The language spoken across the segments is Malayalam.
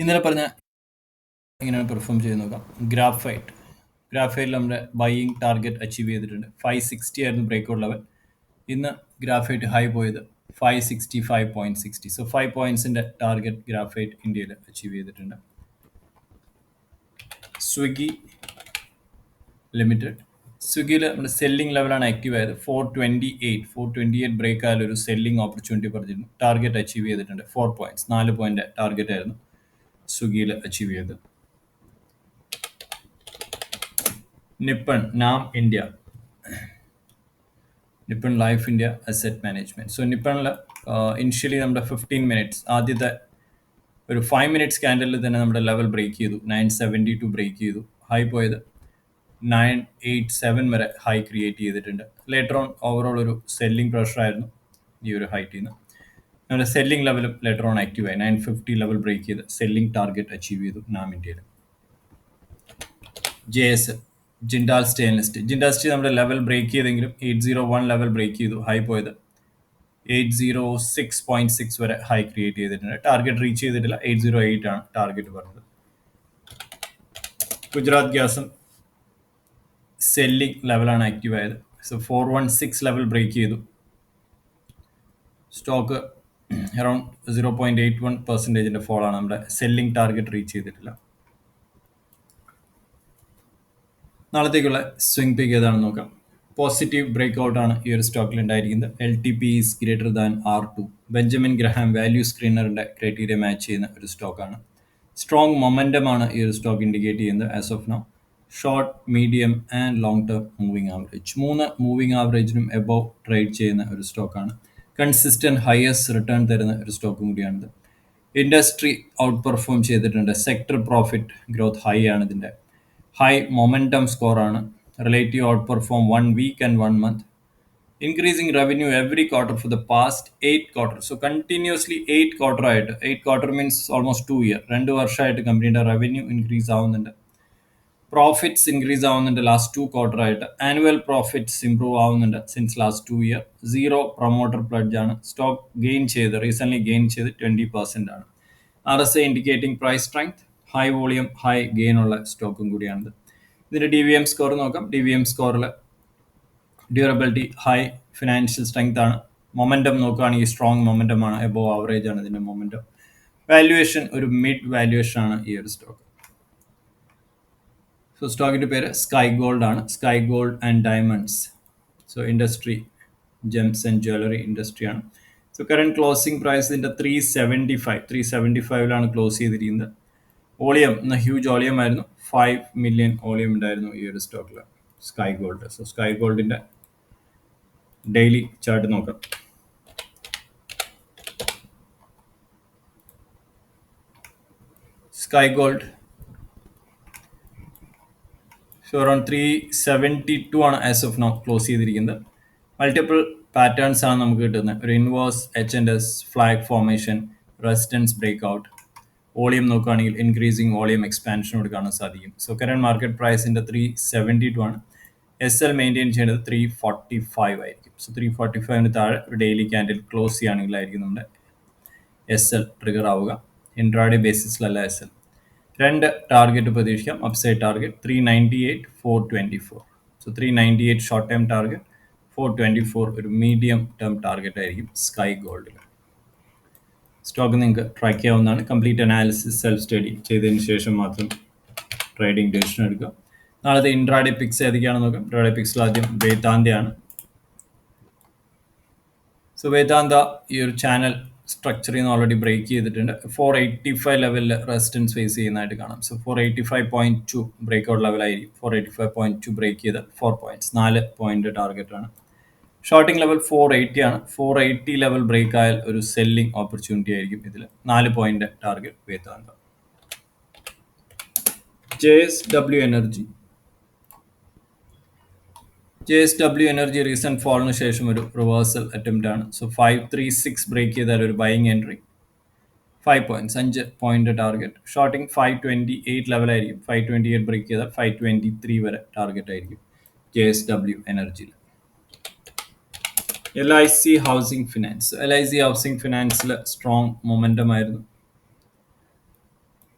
ഇന്നലെ പറഞ്ഞ എങ്ങനെയാണ് പെർഫോം ചെയ്ത് നോക്കാം. ഗ്രാഫൈറ്റിൽ നമ്മുടെ ബൈയിങ് ടാർഗറ്റ് അച്ചീവ് ചെയ്തിട്ടുണ്ട്. 560 ആയിരുന്നു ബ്രേക്ക്ഔട്ട് ലെവൽ. ഇന്ന് ഗ്രാഫൈറ്റ് ഹൈ പോയത് 565.60. സോ 5 പോയിന്റ്സിന്റെ ടാർഗറ്റ് ഗ്രാഫൈറ്റ് ഇന്ത്യയിൽ അച്ചീവ് ചെയ്തിട്ടുണ്ട്. സ്വിഗ്ഗി ലിമിറ്റഡ്, സ്വിഗ്ഗിയിൽ നമ്മുടെ സെല്ലിംഗ് ലെവലാണ് ആക്റ്റീവ് ആയത്. 428 ബ്രേക്ക് ആയാലും ഒരു സെല്ലിംഗ് ഓപ്പർച്യൂണിറ്റി പറഞ്ഞിരുന്നു. ടാർഗറ്റ് അച്ചീവ് ചെയ്തിട്ടുണ്ട്. 4 പോയിന്റ്സ്, 4 പോയിന്റ് ടാർഗറ്റ് ആയിരുന്നു സ്വിഗ്ഗിയിൽ അച്ചീവ് ചെയ്തത്. Nippon life India asset management. So നിപ്പണിൽ ഇനിഷ്യലി നമ്മുടെ 15 മിനിറ്റ്സ്, ആദ്യത്തെ ഒരു 5 മിനിറ്റ്സ് ക്യാൻഡലിൽ തന്നെ നമ്മുടെ ലെവൽ ബ്രേക്ക് ചെയ്തു. 972 ബ്രേക്ക് ചെയ്തു. ഹൈ പോയത് 987 വരെ ഹൈ ക്രിയേറ്റ് ചെയ്തിട്ടുണ്ട്. ലേറ്റർ ഓൺ ഓവറോൾ ഒരു സെല്ലിംഗ് പ്രഷർ ആയിരുന്നു ഈ ഒരു ഹൈറ്റിൽ നിന്ന്. നമ്മുടെ സെല്ലിംഗ് ലെവലും ലേറ്റർ ഓൺ ആക്റ്റീവ് ആയി. 950 ലെവൽ ബ്രേക്ക് ചെയ്ത് സെല്ലിംഗ് ടാർഗറ്റ് അച്ചീവ് ചെയ്തു നാം ഇന്ത്യയിൽ. JS ജിൻഡാൽ സ്റ്റെയിൻലെസ് നമ്മുടെ ലെവൽ ബ്രേക്ക് ചെയ്തെങ്കിലും 801 ലെവൽ ബ്രേക്ക് ചെയ്തു. ഹൈ പോയത് 806.6 വരെ ഹൈ ക്രിയേറ്റ് ചെയ്തിട്ടുണ്ട്. ടാർഗറ്റ് റീച്ച് ചെയ്തിട്ടില്ല. 808 ആണ് ടാർഗറ്റ് പറഞ്ഞത്. ഗുജറാത്ത് ഗ്യാസും സെല്ലിംഗ് ലെവലാണ് ആക്റ്റീവ് ആയത്. സോ 416 ലെവൽ ബ്രേക്ക് ചെയ്തു. Stock around 0.81% ഫോളാണ്. നമ്മുടെ സെല്ലിംഗ് ടാർഗറ്റ് റീച്ച് ചെയ്തിട്ടില്ല. നാളത്തേക്കുള്ള സ്വിംഗ് പിക്ക് ഏതാണെന്ന് നോക്കാം. പോസിറ്റീവ് ബ്രേക്ക് ഔട്ടാണ് ഈ ഒരു സ്റ്റോക്കിൽ ഉണ്ടായിരിക്കുന്നത്. LTP is greater than R2. Benjamin Graham value സ്ക്രീനറിന്റെ ക്രൈറ്റീരിയ മാച്ച് ചെയ്യുന്ന ഒരു സ്റ്റോക്കാണ്. സ്ട്രോങ് മൊമെന്റം ആണ് ഈ ഒരു സ്റ്റോക്ക് ഇൻഡിക്കേറ്റ് ചെയ്യുന്നത് as of now. Short, medium and long term moving average, 3 moving ആവറേജിനും എബോവ് ട്രേഡ് ചെയ്യുന്ന ഒരു സ്റ്റോക്കാണ്. കൺസിസ്റ്റന്റ് ഹയസ്റ്റ് റിട്ടേൺ തരുന്ന ഒരു സ്റ്റോക്കും കൂടിയാണിത്. ഇൻഡസ്ട്രി ഔട്ട് പെർഫോം ചെയ്തിട്ടുണ്ട്. സെക്ടർ പ്രോഫിറ്റ് ഗ്രോത്ത് ഹൈ ആണ് ഇതിന്റെ. ഹൈ മൊമെന്റം സ്കോറാണ്. Relative outperform 1 week and 1 month. Increasing revenue every quarter for the past 8 quarter. So continuously 8 quarter ആയിട്ട്, 8 ക്വാർട്ടർ മീൻസ് ഓൾമോസ്റ്റ് 2 ഇയർ, 2 വർഷമായിട്ട് കമ്പനിയുടെ റവന്യൂ ഇൻക്രീസ് ആവുന്നുണ്ട്. പ്രോഫിറ്റ്സ് ഇൻക്രീസ് ആവുന്നുണ്ട് ലാസ്റ്റ് 2 ക്വാർട്ടർ ആയിട്ട്. ആനുവൽ പ്രോഫിറ്റ്സ് ഇംപ്രൂവ് ആവുന്നുണ്ട് since last 2 year. 0 promoter pledge ആണ്. സ്റ്റോക്ക് റീസെന്റ് ഗെയിൻ ചെയ്ത് 20% ആണ്. RSI indicating price strength, high volume, high gain ഉള്ള സ്റ്റോക്കും കൂടിയാണിത്. ഇതിന്റെ DVM സ്കോർ നോക്കാം. DVM സ്കോറിൽ ഡ്യൂറബിലിറ്റി ഹൈ, ഫിനാൻഷ്യൽ സ്ട്രെങ്ത് ആണ്. മൊമെന്റം നോക്കുകയാണെങ്കിൽ സ്ട്രോങ് മൊമെന്റം ആണ്. എബോവ് ആവറേജ് ആണ് ഇതിന്റെ മൊമെന്റം. വാല്യുവേഷൻ ഒരു മിഡ് വാല്യുവേഷൻ ആണ് ഈ ഒരു സ്റ്റോക്ക്. സോ സ്റ്റോക്കിന്റെ പേര് സ്കൈ ഗോൾഡ് ആണ്. Sky gold and diamonds. So industry Gems and jewellery industry ആണ്. സോ കറന്റ് ക്ലോസിംഗ് പ്രൈസ് ഇതിന്റെ 375 ക്ലോസ് ചെയ്തിരിക്കുന്നത്. ഓളിയം ഇന്ന് ഹ്യൂജ് ഓളിയം ആയിരുന്നു. 5 മില്യൺ ഓളിയം ഉണ്ടായിരുന്നു ഈ ഒരു സ്റ്റോക്കിൽ, സ്കൈ ഗോൾഡ്. സോ സ്കൈ ഗോൾഡിന്റെ ഡെയിലി ചാർട്ട് നോക്കാം. സ്കൈ ഗോൾഡ് അറൌണ്ട് 372 ആണ് ആസ് ഓഫ് നൗ ക്ലോസ് ചെയ്തിരിക്കുന്നത്. മൾട്ടിപ്പിൾ പാറ്റേൺസ് ആണ് നമുക്ക് കിട്ടുന്നത്. ഒരു inverse H&S flag formation, resistance breakout. Volume നോക്കുകയാണെങ്കിൽ ഇൻക്രീസിങ് വോളിയം എക്സ്പാൻഷനോട് കാണാൻ സാധിക്കും. സോ കറന്റ് മാർക്കറ്റ് പ്രൈസിന്റെ 372 ആണ്. SL മെയിൻറ്റെയിൻ ചെയ്യേണ്ടത് 345 ആയിരിക്കും. സോ 345 താഴെ ഒരു ഡെയിലി ക്യാൻഡിൽ ക്ലോസ് ചെയ്യുകയാണെങ്കിലായിരിക്കും നമ്മുടെ SL ട്രിഗർ ആവുക. ഇൻട്രാഡേ ബേസിസിലല്ല SL. 2 ടാർഗറ്റ് പ്രതീക്ഷിക്കാം. Upside target 398, 424. So 398 short term target, 424 ഒരു മീഡിയം ടേം ടാർഗറ്റ് ആയിരിക്കും സ്കൈ ഗോൾഡിൽ. സ്റ്റോക്ക് നിങ്ങൾക്ക് ട്രാക്ക് ചെയ്യാവുന്നതാണ്. കംപ്ലീറ്റ് അനാലിസിസ് സെൽഫ് സ്റ്റഡി ചെയ്തതിന് ശേഷം മാത്രം ട്രേഡിംഗ് ഡിസിഷൻ എടുക്കുക. നാളത്തെ ഇൻട്രാഡേ പിക്സ് ഏതൊക്കെയാണെന്ന് നോക്കാം. ഇൻട്രാഡേ പിക്സിൽ ആദ്യം വേദാന്തയാണ്. സോ വേദാന്ത ഈ ഒരു ചാനൽ സ്ട്രക്ചറിൽ നിന്ന് ഓൾറെഡി ബ്രേക്ക് ചെയ്തിട്ടുണ്ട്. 485 ലെവലിൽ റെസിസ്റ്റൻസ് ഫേസ് ചെയ്യുന്നതായിട്ട് കാണാം. സോ 485.2 ബ്രേക്ക് ഔട്ട് ലെവലായിരിക്കും. 485.2 ബ്രേക്ക് ചെയ്ത് 4 പോയിന്റ്സ്, 4 പോയിന്റ് ടാർഗറ്റ് ആണ്. ഷോർട്ടിംഗ് ലെവൽ 480 ആണ്. 480 ലെവൽ ബ്രേക്ക് ആയാൽ ഒരു സെല്ലിംഗ് ഓപ്പർച്യൂണിറ്റി ആയിരിക്കും ഇതിൽ. 4 point target Vedanta. JSW energy recent ഫോളിന് ശേഷം ഒരു റിവേഴ്സൽ അറ്റംപ്റ്റ് ആണ്. സോ 536 ബ്രേക്ക് ചെയ്താൽ ഒരു buying entry. 5 points, 5 point target. Shorting 528 ലെവലായിരിക്കും. 528 ബ്രേക്ക് ചെയ്താൽ 523 വരെ ടാർഗറ്റ് ആയിരിക്കും JSW എനർജിയിൽ. LIC housing finance. LIC housing ഫിനാൻസിൽ സ്ട്രോങ് മൊമെന്റം ആയിരുന്നു.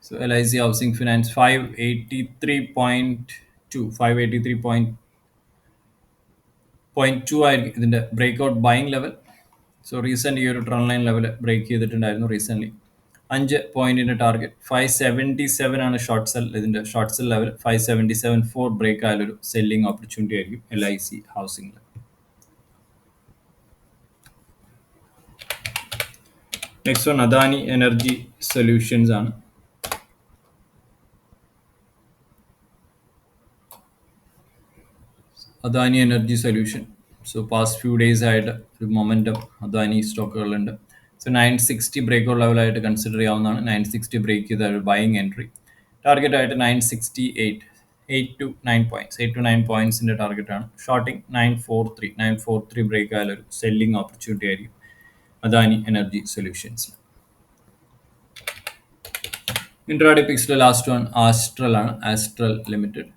സോ LIC ഹൗസിംഗ് ഫിനാൻസ് 583.2 583.2 ആയിരിക്കും ഇതിൻ്റെ breakout buying level. So recent ഈ ഒരു ട്രെൻഡ് ലൈൻ ലെവൽ ബ്രേക്ക് ചെയ്തിട്ടുണ്ടായിരുന്നു റീസെൻ്റ്ലി. 5 പോയിന്റിൻ്റെ ടാർഗറ്റ് 577 ആണ് ഷോർട്ട് സെൽ. ഇതിൻ്റെ ഷോർട്ട് സെൽ ലെവൽ 577.4 ബ്രേക്ക് ആയാലൊരു സെല്ലിംഗ് ഓപ്പർച്യൂണിറ്റി ആയിരിക്കും LIC ഹൗസിംഗിൽ. Next one Adani energy solutions ആണ്. Adani energy solution. So past few days ആയിട്ട് ഒരു മൊമെൻറ്റം അദാനി സ്റ്റോക്കുകളുണ്ട്. സോ 960 ബ്രേക്ക്ഔട്ട് ലെവലായിട്ട് കൺസിഡർ ചെയ്യാവുന്നതാണ്. 960 ബ്രേക്ക് ചെയ്ത ഒരു ബൈയിങ് എൻട്രി. ടാർഗറ്റ് ആയിട്ട് 968, 8 to 9 ടാർഗറ്റാണ്. ഷോർട്ടിംഗ് 943 ബ്രേക്ക് ആയാലൊരു സെല്ലിംഗ് ഓപ്പർച്യൂണിറ്റി ആയിരിക്കും അദാനി എനർജി സൊല്യൂഷൻസിൽ. ഇൻട്രാഡേ പിക്സിലെ ലാസ്റ്റ് വൺ ആസ്ട്രൽ ആണ്. Astral limited.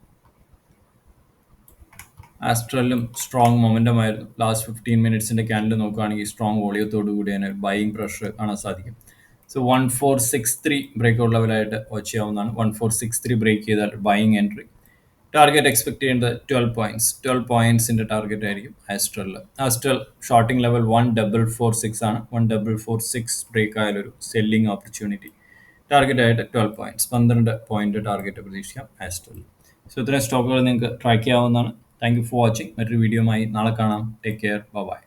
ആസ്ട്രലിലും സ്ട്രോങ് മൊമെൻറ്റം ആയിരുന്നു. ലാസ്റ്റ് 15 മിനിറ്റ്സിൻ്റെ ക്യാൻഡിൽ നോക്കുകയാണെങ്കിൽ സ്ട്രോങ് വോളിയത്തോടു കൂടി തന്നെ ബൈയിങ് പ്രഷർ കാണാൻ സാധിക്കും. സോ 1463 ബ്രേക്ക്ഔട്ട് ലെവലായിട്ട് വാച്ച് ചെയ്യാവുന്നതാണ്. 1463 ബ്രേക്ക് ചെയ്താൽ ബൈയിങ് എൻട്രി. ടാർഗറ്റ് എക്സ്പെക്ട് ചെയ്യുന്നത് 12 പോയിന്റ്സിൻ്റെ ടാർഗറ്റ് ആയിരിക്കും ആസ്ട്രലിൽ. ആസ്ട്രൽ ഷോർട്ടിംഗ് ലെവൽ 1446 ആണ്. 1446 ബ്രേക്ക് ആയാലൊരു സെല്ലിംഗ് ഓപ്പർച്യൂണിറ്റി. ടാർഗറ്റ് ആയിട്ട് 12 പോയിന്റ് ടാർഗറ്റ് പ്രതീക്ഷിക്കാം ആസ്ട്രലിൽ. സോ ഇത്രയും സ്റ്റോക്കുകൾ നിങ്ങൾക്ക് ട്രാക്ക് ചെയ്യാവുന്നതാണ്. Thank you for watching. മറ്റൊരു വീഡിയോയുമായി നാളെ കാണാം. Take care. ബൈ.